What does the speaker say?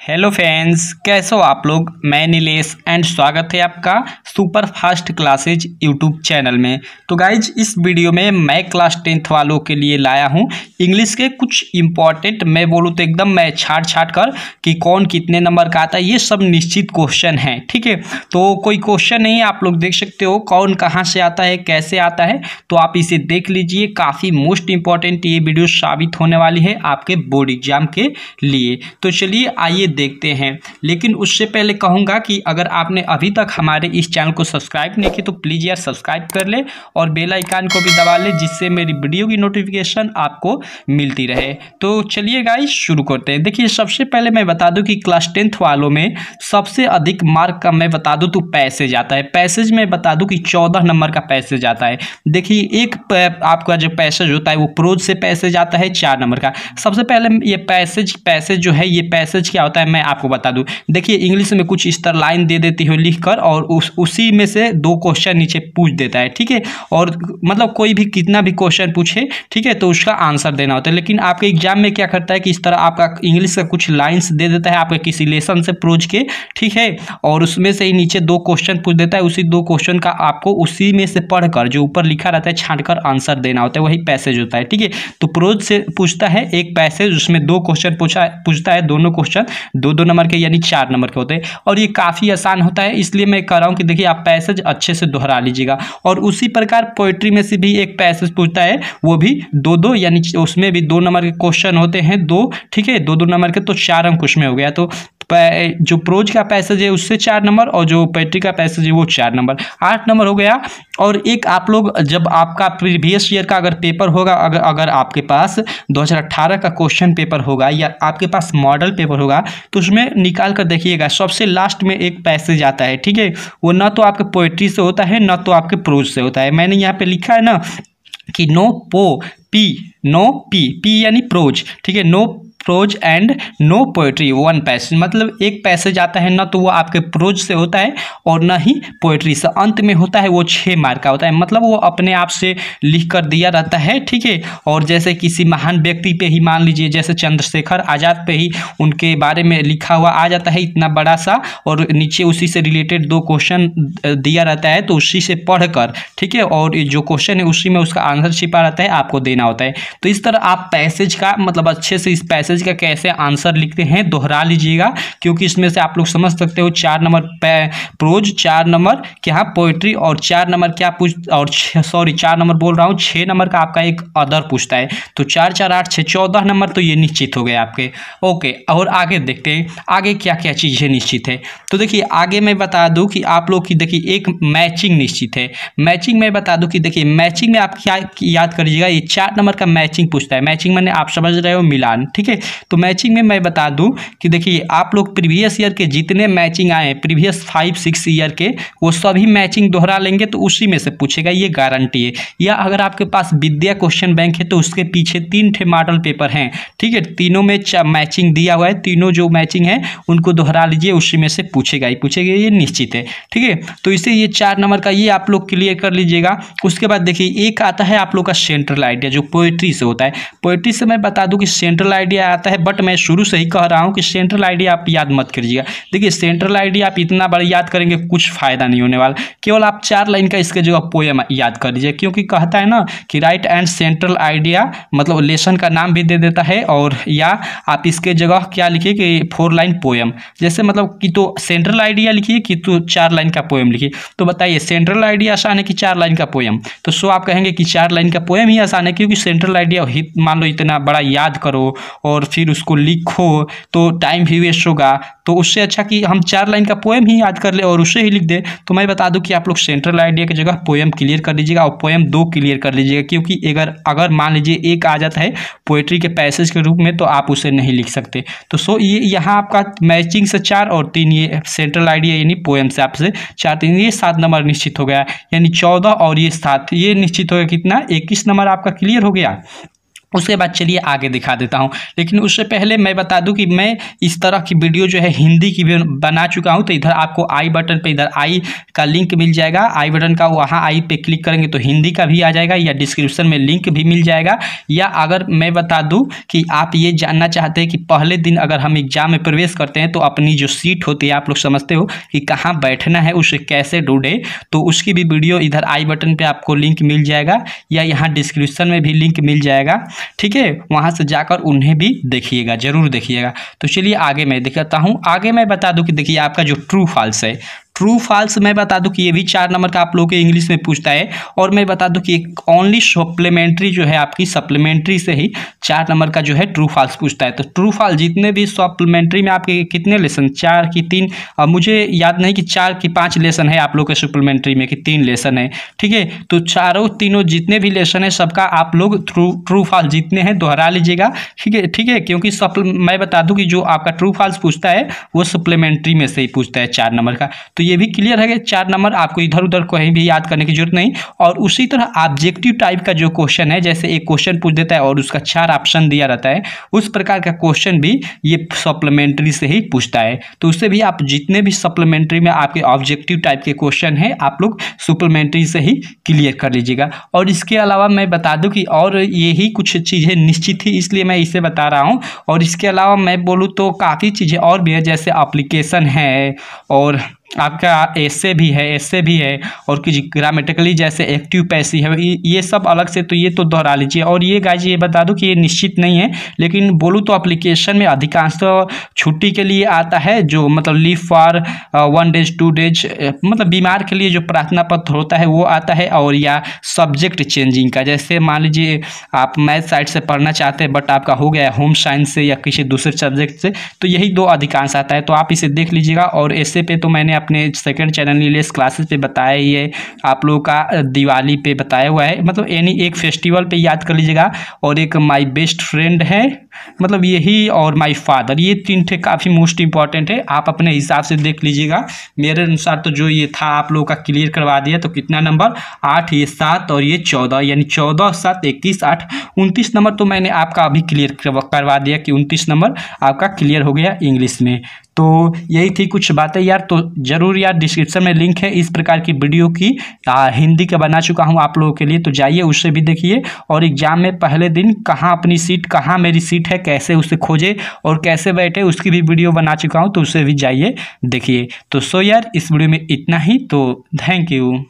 Hello friends, कैसे हो आप लोग। मैं नीलेश एंड स्वागत है आपका super fast classes YouTube channel में। तो गाइज, इस वीडियो में मैं क्लास 10th वालों के लिए लाया हूं इंग्लिश के कुछ इंपॉर्टेंट, मैं बोलूँ तो एकदम मैं छाट कर कि कौन कितने नंबर का आता है, ये सब निश्चित क्वेश्चन है। ठीक है, तो कोई क्वेश्चन नहीं है, आप लोग देख सकते हो कौन कहाँ से आता है, कैसे आता है, तो आप इसे देख लीजिए। काफ़ी मोस्ट इंपॉर्टेंट ये वीडियो साबित होने वाली है आपके बोर्ड एग्जाम के लिए। तो चलिए आइए देखते हैं। लेकिन उससे पहले कहूंगा कि अगर आपने अभी तक हमारे इस चैनल को सब्सक्राइब नहीं किया तो प्लीज़ यार सब्सक्राइब कर ले और बेल आइकन को भी दबा ले, जिससे मेरी वीडियो की नोटिफिकेशन आपको मिलती रहे। तो चलिए गाइस शुरू करते हैं। देखिए, सबसे पहले मैं बता दूं कि क्लास 10th वालों में सबसे अधिक मार्क का मैं बता दूं तो पैसेज आता है। पैसेज में बता दूं कि 14 नंबर का पैसेज आता है। देखिए, एक आपका जो पैसेज होता है वो प्रोज से पैसेज आता है 4 नंबर का। सबसे पहले ये पैसेज जो है, ये पैसेज क्या होता है मैं आपको बता दूं। देखिए, इंग्लिश में कुछ इस तरह लाइन दे देती हो लिख कर, और उसी में से 2 क्वेश्चन नीचे पूछ देता है। ठीक है, और मतलब कोई भी कितना भी क्वेश्चन पूछे, ठीक है, तो उसका आंसर देना होता है। लेकिन आपके एग्जाम में क्या करता है कि इस तरह आपका इंग्लिश का कुछ लाइन्स दे देता है आपके किसी लेसन से प्रोज के, ठीक है, और उसमें से ही नीचे 2 क्वेश्चन पूछ देता है। उसी 2 क्वेश्चन का आपको उसी में से पढ़कर जो ऊपर लिखा रहता है छांट कर आंसर देना होता है, वही पैसेज होता है। ठीक है, तो प्रोज से पूछता है एक पैसेज, उसमें 2 क्वेश्चन पूछता है, दोनों क्वेश्चन 2-2 नंबर के यानी 4 नंबर के होते हैं, और ये काफ़ी आसान होता है। इसलिए मैं कह रहा हूँ कि देखिए आप पैसेज अच्छे से दोहरा लीजिएगा। और उसी प्रकार पोइट्री में से भी एक पैसेज पूछता है, वो भी 2-2 यानी उसमें भी 2 नंबर के क्वेश्चन होते हैं 2, ठीक है, 2-2 नंबर के, तो 4 अंक उसमें हो गया। तो जो प्रोज का पैसेज है उससे 4 नंबर, और जो पोइट्री का पैसेज है वो 4 नंबर, 8 नंबर हो गया। और एक आप लोग जब आपका प्रीवियस ईयर का अगर पेपर होगा, अगर आपके पास 2018 का क्वेश्चन पेपर होगा या आपके पास मॉडल पेपर होगा, तो उसमें निकाल कर देखिएगा, सबसे लास्ट में एक पैसेज आता है। ठीक है, वो ना तो आपके पोइट्री से होता है ना तो आपके प्रोज से होता है। मैंने यहाँ पे लिखा है ना कि नो पी यानी प्रोज, ठीक है, no prose and no poetry 1 passage, मतलब एक पैसेज आता है ना तो वो आपके प्रोज से होता है और ना ही पोएट्री से। अंत में होता है वो 6 मार्क का होता है, मतलब वो अपने आप से लिख कर दिया रहता है। ठीक है, और जैसे किसी महान व्यक्ति पे ही मान लीजिए, जैसे चंद्रशेखर आज़ाद पे ही उनके बारे में लिखा हुआ आ जाता है इतना बड़ा सा, और नीचे उसी से रिलेटेड 2 क्वेश्चन दिया रहता है, तो उसी से पढ़ कर, ठीक है, और जो क्वेश्चन है उसी में उसका आंसर छिपा रहता है, आपको देना होता है। तो इस तरह आप पैसेज का मतलब अच्छे से इस पैसेज का कैसे आंसर लिखते हैं दोहरा लीजिएगा, क्योंकि इसमें से आप लोग समझ सकते हो 4 नंबर प्रोज, 4 नंबर क्या पोइट्री, और 4 नंबर क्या और 4 नंबर बोल रहा हूँ, 6 नंबर का आपका एक अदर पूछता है। तो 4 4 8 6 14 नंबर, तो ये निश्चित हो गए आपके। ओके, और आगे देखते हैं आगे क्या क्या चीज़ें निश्चित है। तो देखिए आगे मैं बता दूं कि आप लोग की देखिए एक मैचिंग निश्चित है। मैचिंग में बता दूं कि देखिए मैचिंग में आप क्या याद करिएगा, ये 4 नंबर का मैचिंग पूछता है। मैचिंग मैंने आप समझ रहे हो मिलान, ठीक है। तो मैचिंग में मैं बता दूं कि देखिए आप लोग प्रीवियस ईयर के जितने मैचिंग आए हैं प्रीवियस 5-6 ईयर के, वो सभी मैचिंग दोहरा लेंगे तो उसी में से पूछेगा, ये गारंटी है। या अगर आपके पास विद्या क्वेश्चन बैंक है तो उसके पीछे 3 ठे मॉडल पेपर हैं, ठीक है, तीनों में मैचिंग दिया हुआ है, तीनों जो मैचिंग है उनको दोहरा लीजिए, उसी में से पूछेगा ही पूछेगा, ये निश्चित है। ठीक है, तो इसे ये 4 नंबर का ये आप लोग क्लियर कर लीजिएगा। उसके बाद देखिए एक आता है आप लोग का सेंट्रल आइडिया, जो पोइट्री से होता है। पोइट्री से मैं बता दूं कि सेंट्रल आइडिया आता है, बट मैं शुरू से ही कह रहा हूं कि सेंट्रल आइडिया आप याद मत करिएगा। देखिए सेंट्रल आइडिया आप इतना बड़ा याद करेंगे कुछ फायदा नहीं होने वाला, केवल आप 4 लाइन का इसके जगह पोएम याद कर लीजिए, क्योंकि कहता है ना कि राइट एंड सेंट्रल आइडिया, मतलब लेसन का नाम भी दे देता है, और या आप इसके जगह क्या लिखिए कि 4 लाइन पोएम, जैसे मतलब कि तो सेंट्रल आइडिया लिखिए कि तो 4 लाइन का पोएम लिखिए। तो बताइए सेंट्रल आइडिया आसान है कि 4 लाइन का पोएम? तो सो आप कहेंगे कि 4 लाइन का पोएम ही आसान है, क्योंकि सेंट्रल आइडिया मान लो इतना बड़ा याद करो और फिर उसको लिखो तो टाइम भी वेस्ट होगा। तो उससे अच्छा कि हम 4 लाइन का पोएम ही याद कर ले और उसे ही लिख दे। तो मैं बता दूं कि आप लोग सेंट्रल आइडिया की जगह पोएम क्लियर कर लीजिएगा, और पोएम 2 क्लियर कर लीजिएगा, क्योंकि अगर मान लीजिए एक आ जाता है पोएट्री के पैसेज के रूप में तो आप उसे नहीं लिख सकते। तो सो ये यहाँ आपका मैचिंग से 4 और 3 ये सेंट्रल आइडिया यानी पोएम से आपसे 4 3 ये 7 नंबर निश्चित हो गया, यानी 14 और ये 7 ये निश्चित हो गया, कितना 21 नंबर आपका क्लियर हो गया। उसके बाद चलिए आगे दिखा देता हूं। लेकिन उससे पहले मैं बता दूं कि मैं इस तरह की वीडियो जो है हिंदी की भी बना चुका हूं। तो इधर आपको आई बटन पे इधर आई का लिंक मिल जाएगा, आई बटन का, वहां आई पे क्लिक करेंगे तो हिंदी का भी आ जाएगा, या डिस्क्रिप्शन में लिंक भी मिल जाएगा। या अगर मैं बता दूं कि आप ये जानना चाहते हैं कि पहले दिन अगर हम एग्जाम में प्रवेश करते हैं तो अपनी जो सीट होती है, आप लोग समझते हो कि कहाँ बैठना है, उसे कैसे ढूंढे, तो उसकी भी वीडियो इधर आई बटन पे आपको लिंक मिल जाएगा, या यहाँ डिस्क्रिप्शन में भी लिंक मिल जाएगा। ठीक है, वहां से जाकर उन्हें भी देखिएगा, जरूर देखिएगा। तो चलिए आगे मैं दिखाता हूं। आगे मैं बता दूं कि देखिए आपका जो ट्रू फॉल्स है, ट्रू फॉल्स मैं बता दूं कि ये भी 4 नंबर का आप लोगों के इंग्लिश में पूछता है। और मैं बता दूं कि ओनली सप्लीमेंट्री जो है आपकी सप्लीमेंट्री से ही 4 नंबर का जो है ट्रू फॉल्स पूछता है। तो ट्रू फॉल्स जितने भी सप्लीमेंट्री में आपके कितने लेसन, 4 की 3, मुझे याद नहीं कि 4 की 5 लेसन है आप लोग के सप्लीमेंट्री में कि 3 लेसन है। ठीक है, तो चारों तीनों जितने भी लेसन है सबका आप लोग ट्रू फॉल्स जितने हैं दोहरा लीजिएगा। ठीक है, क्योंकि मैं बता दूं कि जो आपका ट्रू फॉल्स पूछता है वो सप्लीमेंट्री में से ही पूछता है 4 नंबर का। तो ये भी क्लियर है कि 4 नंबर आपको इधर उधर कहीं भी याद करने की जरूरत नहीं। और उसी तरह ऑब्जेक्टिव टाइप का जो क्वेश्चन है, जैसे एक क्वेश्चन पूछ देता है और उसका 4 ऑप्शन दिया रहता है, उस प्रकार का क्वेश्चन भी ये सप्लीमेंट्री से ही पूछता है। तो उससे भी आप जितने भी सप्लीमेंट्री में आपके ऑब्जेक्टिव टाइप के क्वेश्चन है आप लोग सप्लीमेंट्री से ही क्लियर कर लीजिएगा। और इसके अलावा मैं बता दूं कि और यही कुछ चीज़ें निश्चित थी, इसलिए मैं इसे बता रहा हूँ। और इसके अलावा मैं बोलूँ तो काफ़ी चीज़ें और भी है, जैसे एप्लीकेशन है और आपका ऐसे भी है और कुछ ग्रामेटिकली जैसे एक्टिव पैसिव है, ये सब अलग से, तो ये तो दोहरा लीजिए। और ये गाइज ये बता दूं कि ये निश्चित नहीं है, लेकिन बोलूँ तो एप्लीकेशन में अधिकांश तो छुट्टी के लिए आता है, जो मतलब लीव फॉर 1 डेज 2 डेज, मतलब बीमार के लिए जो प्रार्थना पत्र होता है वो आता है। और या सब्जेक्ट चेंजिंग का, जैसे मान लीजिए आप मैथ साइड से पढ़ना चाहते हैं बट आपका हो गया होम साइंस से या किसी दूसरे सब्जेक्ट से, तो यही 2 अधिकांश आता है। तो आप इसे देख लीजिएगा। और ऐसे पे तो मैंने अपने सेकंड चैनल नीलेश क्लासेस पे बताया ही है, आप लोगों का दिवाली पे बताया हुआ है, मतलब एनी एक फेस्टिवल पे याद कर लीजिएगा। और एक माय बेस्ट फ्रेंड है, मतलब यही, और माय फादर, ये 3 थे काफ़ी मोस्ट इंपॉर्टेंट है। आप अपने हिसाब से देख लीजिएगा। मेरे अनुसार तो जो ये था आप लोगों का क्लियर करवा दिया। तो कितना नंबर, 8, ये 7 और ये 14, यानी 14, 7, 21, 8, 29 नंबर तो मैंने आपका अभी क्लियर करवा दिया कि 29 नंबर आपका क्लियर हो गया इंग्लिश में। तो यही थी कुछ बातें यार। तो जरूर यार डिस्क्रिप्शन में लिंक है इस प्रकार की वीडियो की, हिंदी का बना चुका हूँ आप लोगों के लिए, तो जाइए उससे भी देखिए। और एग्जाम में पहले दिन कहाँ अपनी सीट, कहाँ मेरी सीट है, कैसे उसे खोजे और कैसे बैठे, उसकी भी वीडियो बना चुका हूँ, तो उसे भी जाइए देखिए। तो सो यार इस वीडियो में इतना ही, तो थैंक यू।